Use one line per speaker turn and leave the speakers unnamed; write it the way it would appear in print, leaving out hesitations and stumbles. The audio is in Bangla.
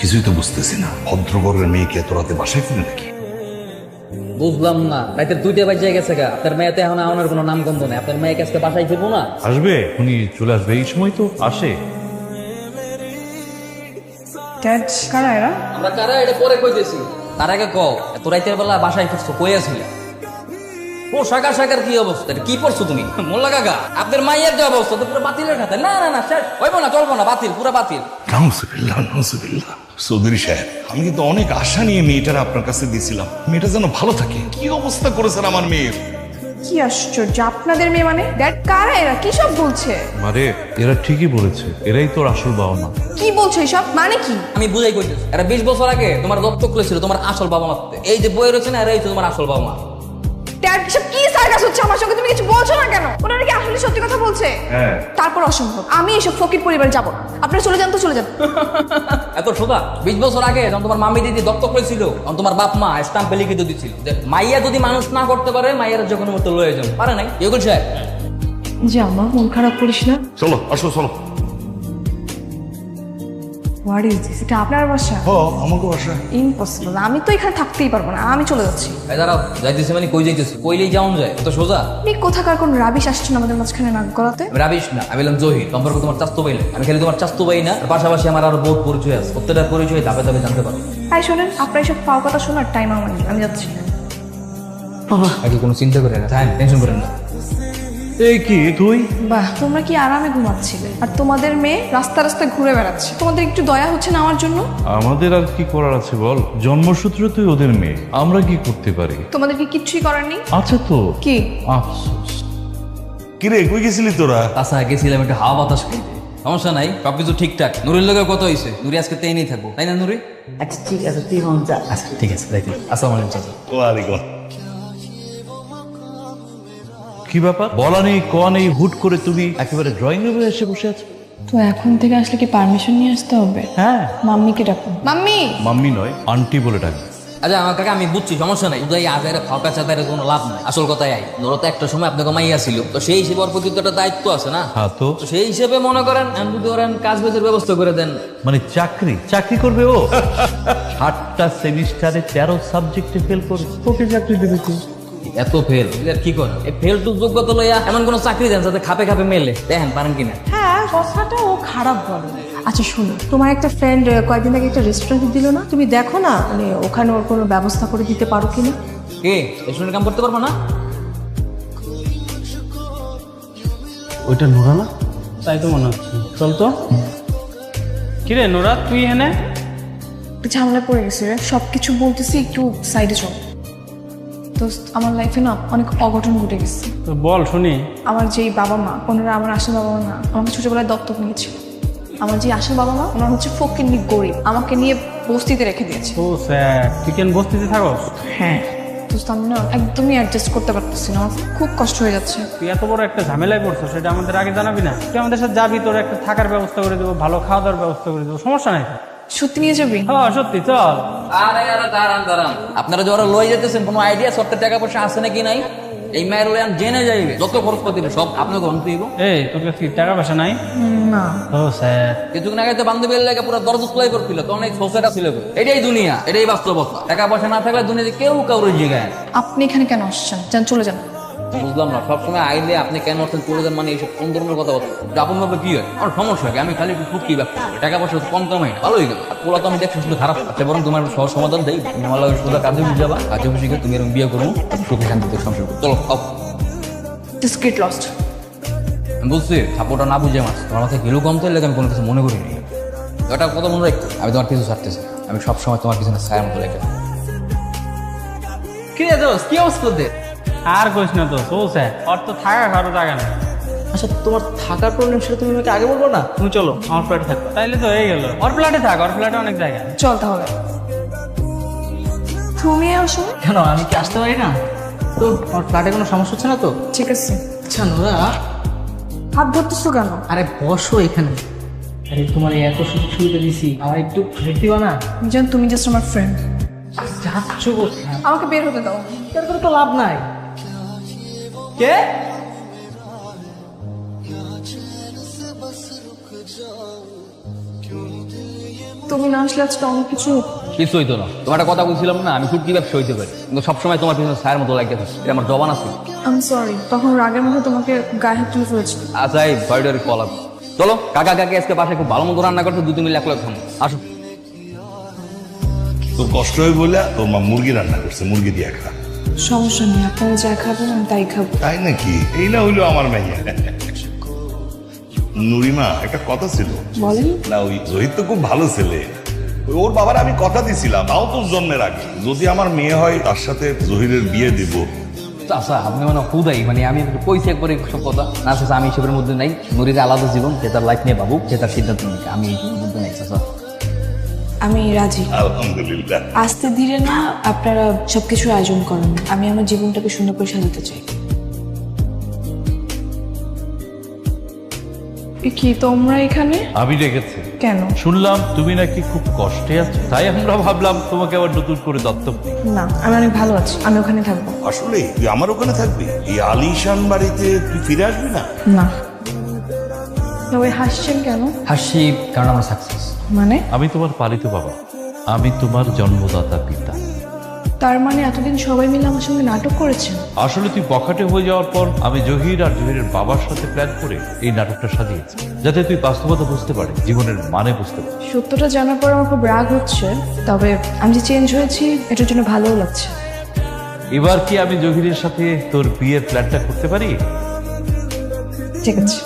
কিছুই তো বুঝতেছি না, ভদ্রঘরের মেয়েকে এত রাতে বাসায় ফিরে নাকি?
বুঝলাম না, রাতের 2টা বাজে গেছে গা, আপনার মেয়েতে এখন আমার কোনো নাম গন্ধ নেই। আপনার মেয়েকে আজকে বাসায় ফিরবো না?
আসবে, উনি চলে আসবে, এই সময় তো আসে।
ড্যাড, কারা এরা?
আমরা কারা এটা পরে কইতেছি, তার আগে কও এত রাতের বেলা বাসায় ফিরছো, কই আছিলে? ও শাকার কি অবস্থা, এটা কি পড়ছো তুমি? মোল্লা কাকা, আপনার মাইয়ের যে অবস্থা তো পুরো বাতিলের খাতে। না না না শেষ হইব না, চলবো না, বাতিল, পুরো বাতিল।
নাউজুবিল্লাহ নাউজুবিল্লাহ। চৌধুরী সাহেব, আমি কিন্তু অনেক আশা নিয়ে মেয়েটার আপনার কাছে দিয়েছিলাম, মেয়েটা যেন ভালো থাকে। কি অবস্থা করেছেন আমার মেয়ের!
কি আশ্চর্য, আপনাদের মেয়ে মানে? ড্যাড, কারা এরা? কি সব বলছে?
মারে, এরা ঠিকই বলেছে, এরাই তোর আসল বাবা মা।
কি বলছো এসব? মানে কি?
আমি বুঝাই কইতেছি, এরা 20 বছর আগে তোমার দত্তক করেছিল তোমার আসল বাবা মা। এই যে বই রয়েছে না, এরাই তো তোমার আসল বাবা মা।
ড্যাড, এসব কি সার্কাস হচ্ছে আমার সঙ্গে? তুমি কিছু বলছো না কেন? ওনারা কি আসলে সত্যি কথা বলছে?
হ্যাঁ।
তারপর অসম্ভব, আমি এসব ফকির পরিবারে যাব না। আপনারা চলে যান তো, চলে যান।
এত সোজা? 20 বছর আগে যখন তোমার মামি দিদি দত্তক করেছিল, তখন তোমার বাপ মা স্টাম্পে লিখিত দিছিল যে মাইয়া যদি মানুষ না করতে পারে, মাইয়ার যখন মতো লয়ে যান। পারে নাই? এগুলো সাহেব
জামা, মন খারাপ করিস না।
চলো, আসো চলো।
What is this? এটা আপনার বাসা?
হ, আমাকে বাসা।
ইম্পসিবল, আমি তো এখানে থাকতেই পারবো না, আমি চলে যাচ্ছি।
এই দাঁড়াও, যাইতেছি মানে কই যাইতেছি? কইলেই যাওন যায়, এত সোজা?
আপনি কোথাকার কোন রাবিশ আসছেন আমাদের মাঝখানে নাক গলাতে?
আমি রাবিশ না, আমি বললাম জহির। সম্পর্ক তোমার চাস্তু ভাই না, আমি খালি তোমার চাস্তু ভাই না, পাশাপাশি আমার আরো বহুত পরিচয় আছে। প্রত্যেকটা পরিচয় ধাপে ধাপে জানতে পারো।
তাই শোনেন, আপনার এইসব পাও কথা শোনার টাইম আমার নেই, আমি যাচ্ছি।
আগে কোনো চিন্তা করে না, টেনশন করেন না।
এই কি তুই?
বাহ, তোমরা কি আরামে ঘুমাচ্ছিলে, আর তোমাদের মেয়ে রাস্তা রাস্তায় ঘুরে বেড়াচ্ছে। তোমাদের একটু দয়া হচ্ছে না আমার জন্য?
আমাদের আর কি করার আছে বল, জন্মসূত্রে তুই ওদের মেয়ে, আমরা কি করতে পারি?
তোমাদের কি কিচ্ছুই করার নেই?
আচ্ছা তো
কি?
আফসোস।
কিরে, কই গেছিলি তোরা?
তাছাড়া গেছিলাম একটু হাওয়া বাতাস খাইতে। সমস্যা নাই, সবকিছু ঠিকঠাক। নুরির লোকের কত হয়েছে, নুরি আজকে তেই নেই থাকবো, তাই না নুরি?
আচ্ছা ঠিক আছে, তুই হন যা।
আচ্ছা ঠিক আছে, রাইতে আসসালামু আলাইকুম চাচা।
ওয়ালাইকুম।
কি ব্যাপার, বলা নেই কয়া নেই, হুট করে তুমি একেবারে ড্রয়িং রুমে এসে বসে আছো?
তো এখন থেকে আসলে কি পারমিশন নিয়ে আসতে হবে?
হ্যাঁ।
মাম্মিকে ডাকো।
মাম্মি!
মাম্মি নয়, আন্টি বলে ডাকবে।
আচ্ছা আমার কাকা, আমি বুঝছি, সমস্যা নাই। উদয় আজের ফাঁকা চাঁদের কোনো লাভ নাই। আসল কথাই আই, ধরো তো একটা সময় আপনাকে মাইয়া ছিল, তো সেই হিসেবে ওর প্রতি তো একটা দায়িত্ব আছে না?
হ্যাঁ তো
তো সেই হিসেবে মনে করেন যদি ওরেন কাজ বাজের ব্যবস্থা করে দেন।
মানে চাকরি করবে ও? 8টা সেমিস্টারে 13 সাবজেক্টে ফেল করে তোকে চাকরি দেবে কি?
এত ফেল কি করে? এই ফেল টু যোগ্যতা লইয়া এমন কোন চাকরি দেন যাতে খাপে খাপে মেলে, দেখেন পারেন কিনা।
হ্যাঁ, কথাটা ও খারাপ বলে। আচ্ছা শোনো, তোমার একটা ফ্রেন্ড কয়েকদিন আগে একটা রেস্টুরেন্ট দিল না, তুমি দেখো না মানে ওখানে ওর কোনো ব্যবস্থা করে দিতে পারো কিনা?
কে রেস্টুরেন্টে কাম করতে পারবো না?
ওইটা নোরা না? তাই তো মনে হচ্ছে। চল তো। কিরে নোরা, তুই এনে?
একটু ঝামেলায় পড়ে গেছি রে, সব কিছু বলতেছি, একটু সাইডে চল। দোস্ত, আমার লাইফে না অনেক অঘটন ঘটে গেছে।
তো বল শুনি।
আমার যেই বাবা মা, ওনারা আমার আসল বাবা মা না, আমাকে ছোটবেলায় দত্তক নিয়েছিল। আমার যে আসল বাবা মা, ওনার হচ্ছে ফকিন্নি গরিব, আমাকে নিয়ে বস্তিতে রেখে দিয়েছে।
ও স্যার, তুই কেন বস্তিতে থাকস?
হ্যাঁ দোস্ত, আমি না একদমই অ্যাডজাস্ট করতে পারতেছি না, আমার খুব কষ্ট হয়ে যাচ্ছে।
তুই এত বড় একটা ঝামেলায় পড়ছো, সেটা আমাদের আগে জানাবি না? তুই আমাদের সাথে যাবি, তোর একটা থাকার ব্যবস্থা করে দেবো, ভালো খাওয়া দাওয়ার ব্যবস্থা করে দেবো, সমস্যা নাই তো।
সত্যি নিয়ে যাবি?
হ্যাঁ সত্যি, চল।
আরে আরে দাঁড়ান, আপনারা যারা লয়ে যেতেছেন কোনো আইডিয়া সত্যি টাকা পয়সা আছে নাকি নাই? এই মায়ের লয়ান জেনে যাইবে, যত খরচ পাতি সব আপনাকে গ্রহণ করব।
এই তোর কাছে কি টাকা পয়সা নাই?
না।
ও স্যার,
কিছুক্ষণ আগে তো বান্ধবীর লাগে পুরো দরজা খোলাই করছিল, তখন এই সোসাইটা ছিল। এটাই দুনিয়া, এটাই বাস্তবতা। টাকা পয়সা না থাকলে দুনিয়াতে কেউ কারোর জায়গায়।
আপনি এখানে কেন আসছেন? যান, চলে যান।
বুঝলাম না, সবসময় আইলে আপনি কেন আসছেন চলে যান, মানে এইসব কোন ধরনের কথা বলছেন? আপন ভাবে কি হয়? আমার সমস্যা কি? আমি খালি একটু ফুটকি ব্যবসা করি, টাকা পয়সা কম কামাই না, ভালোই গেল। আর পোলা তো আমি দেখছি শুধু খারাপ। আচ্ছা বরং তোমার সহজ সমাধান দেই, তুমি আমার লাগে সোজা কাজে বুঝে যাবা, কাজে বুঝে গিয়ে তুমি এরকম বিয়ে করবো, সুখে শান্তিতে সংসার করবো। চলো আও।
Just get lost.
আমি বুঝছি সাপোর্টটা না বুঝে মাছ তোমার মাথায় গেলেও কম তো লেগে আমি কোনো কিছু মনে করিনি। ওটা কথা মনে রাখতো, আমি তোমার কিছু ছাড়তেছি, আমি সবসময় তোমার কিছু ছায়ার মতো লেগে। কি রে দোস্ত, কি অবস্থা তোদের?
আর কইস না তো। ও স্যার, ওর তো থাকা কারো জায়গা নেই।
আচ্ছা, তোমার থাকার প্রবলেম সেটা তুমি আমাকে আগে বলবো না? তুমি চলো, আমার ফ্ল্যাটে থাকো।
তাইলে তো হয়ে গেল। ওর ফ্ল্যাটে থাক, ওর ফ্ল্যাটে অনেক জায়গা।
চল তাহলে। তুমি আসো।
কেন, আমি কি আসতে পারি না? তো আমার ফ্ল্যাটে কোনো সমস্যা হচ্ছে না তো?
ঠিক আছে।
আচ্ছা নোরা,
হাত ধরতেছো কেন?
আরে বসো এখানে। আরে তোমার এই এত সুযোগ সুবিধা দিছি, আমার একটু ভেট দিবা না?
জান, তুমি জাস্ট আমার ফ্রেন্ড,
যাচ্ছ কোথায়?
আমাকে বের হতে দাও।
এর করে তো লাভ নাই। কে?
তুমি না আসলে আজকে অনেক কিছু
কিছু হইতো না। তোমার একটা কথা বলছিলাম না, আমি ফুটকি ব্যবসা হইতে পারি, কিন্তু সবসময় তোমার পিছনে ছায়ের মতো লাগিয়ে থাকে। এটা আমার জবান আছে।
আমি সরি, তখন রাগের মধ্যে তোমাকে গায়ে হাত তুলে ফেলেছি।
আচ্ছা এই ভয়ডারি কল আসবে। চলো কাকা কাকি আজকে বাসায় খুব ভালো মতো রান্না করতে, দুটো মিলে এক লাখ খাবো। আসো।
তোর কষ্ট হয়ে বলে তোর মা মুরগি রান্না করছে, মুরগি দিয়ে খা।
সমস্যা নেই, আপনারা যা খাবেন আমি তাই খাবো।
তাই নাকি? এই না হইলো আমার মাইয়া। নুরিমা, একটা কথা ছিল।
বলেন।
না, ওই জহির তো খুব ভালো ছেলে। ওর বাবার আমি কথা দিছিলাম, তাও তোর জন্মের আগে, যদি আমার মেয়ে হয় তার সাথে জহিরের বিয়ে দিব।
আচ্ছা আপনি মানে হুদাই, মানে আমি কইছি একবারে সব কথা না। আচ্ছা আমি এসবের মধ্যে নাই। নুরির আলাদা জীবন, সে তার লাইফ নিয়ে ভাবুক, সে তার সিদ্ধান্ত নিক। আমি এইসবের মধ্যে নাই। আচ্ছা
আমি রাজি।
আলহামদুলিল্লাহ।
আস্তে ধীরে না আপনারা সবকিছুর আয়োজন করেন, আমি আমার জীবনটাকে সুন্দর করে সাজাতে চাই।
কি তোমরা এখানে
আমি রেখেছি।
কেন?
শুনলাম তুমি নাকি খুব কষ্টে আছো, তাই আমরা ভাবলাম তোমাকে আবার নতুন করে দত্তক নিই।
না, আমি অনেক ভালো আছি, আমি ওখানে থাকবো।
আসলে তুই আমার ওখানে থাকবি? এই আলিশান বাড়িতে তুই ফিরে আসবি না?
না। তবে হাসছেন কেন?
হাসি কারণ আমরা সাকসেস।
মানে?
আমি তোমার পালিত বাবা, আমি তোমার জন্মদাতা পিতা।
তার মানে এতদিন সবাই মিলে আমার সঙ্গে নাটক করেছেন?
আসলে তুই বখাটে হয়ে যাওয়ার পর আমি জহির আর জহিরের বাবার সাথে প্ল্যান করে এই নাটকটা সাজিয়েছি, যাতে তুই বাস্তবতা বুঝতে পারে, জীবনের মানে বুঝতে পারে।
সত্যটা জানার পর আমার খুব রাগ হচ্ছে, তবে আমি যে চেঞ্জ হয়েছি এটার জন্য ভালোও লাগছে।
এবার কি আমি জহিরের সাথে তোর বিয়ের প্ল্যানটা করতে পারি?
ঠিক আছে।